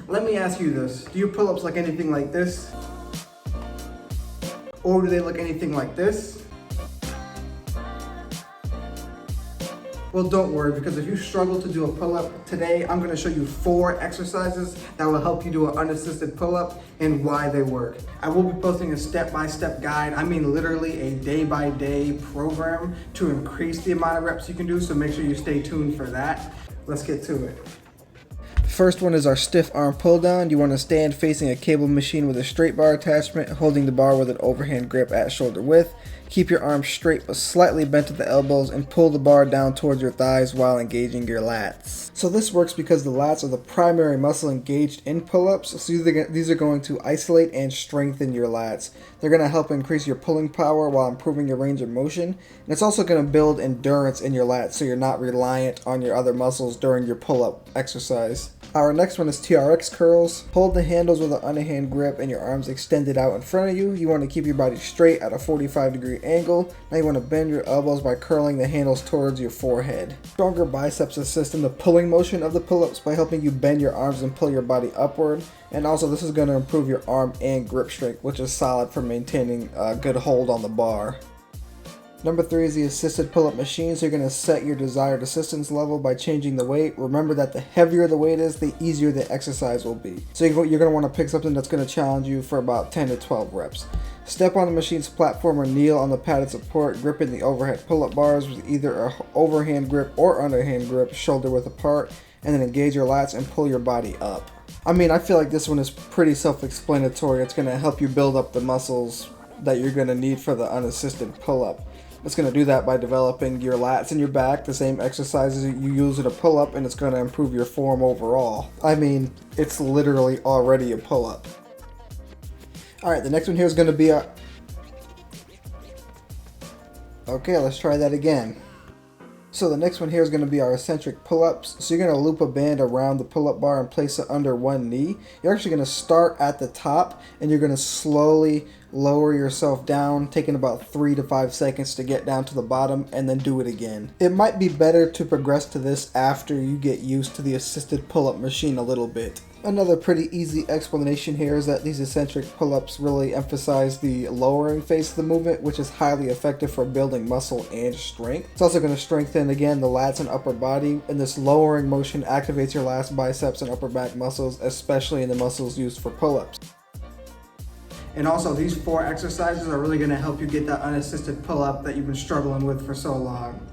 Let me ask you this. Do your pull-ups look anything like this? Or do they look anything like this? Well, don't worry, because if you struggle to do a pull-up, today I'm gonna show you 4 exercises that will help you do an unassisted pull-up and why they work. I will be posting a step-by-step guide, I mean literally a day-by-day program to increase the amount of reps you can do, so make sure you stay tuned for that. Let's get to it. First one is our stiff arm pull down. You want to stand facing a cable machine with a straight bar attachment, holding the bar with an overhand grip at shoulder width. Keep your arms straight but slightly bent at the elbows and pull the bar down towards your thighs while engaging your lats. So this works because the lats are the primary muscle engaged in pull-ups, so these are going to isolate and strengthen your lats. They're going to help increase your pulling power while improving your range of motion, and it's also going to build endurance in your lats so you're not reliant on your other muscles during your pull-up exercise. Our next one is TRX Curls. Hold the handles with an underhand grip and your arms extended out in front of you. You want to keep your body straight at a 45-degree angle. Now you want to bend your elbows by curling the handles towards your forehead. Stronger biceps assist in the pulling motion of the pull-ups by helping you bend your arms and pull your body upward. And also this is going to improve your arm and grip strength, which is solid for maintaining a good hold on the bar. Number 3 is the assisted pull-up machine. So you're going to set your desired assistance level by changing the weight. Remember that the heavier the weight is, the easier the exercise will be. So you're going to want to pick something that's going to challenge you for about 10 to 12 reps. Step on the machine's platform or kneel on the padded support, gripping the overhead pull-up bars with either an overhand grip or underhand grip, shoulder width apart, and then engage your lats and pull your body up. I mean, I feel like this one is pretty self-explanatory. It's going to help you build up the muscles that you're going to need for the unassisted pull-up. It's going to do that by developing your lats and your back, the same exercises you use in a pull-up, and it's going to improve your form overall. I mean, it's literally already a pull-up. Alright, the next one here is going to be a... Okay, let's try that again. So the next one here is going to be our eccentric pull-ups. So you're going to loop a band around the pull-up bar and place it under one knee. You're actually going to start at the top and you're going to slowly lower yourself down, taking about 3 to 5 seconds to get down to the bottom and then do it again. It might be better to progress to this after you get used to the assisted pull-up machine a little bit. Another pretty easy explanation here is that these eccentric pull-ups really emphasize the lowering phase of the movement, which is highly effective for building muscle and strength. It's also going to strengthen, again, the lats and upper body, and this lowering motion activates your lats, biceps, and upper back muscles, especially in the muscles used for pull-ups. And also, these 4 exercises are really going to help you get that unassisted pull-up that you've been struggling with for so long.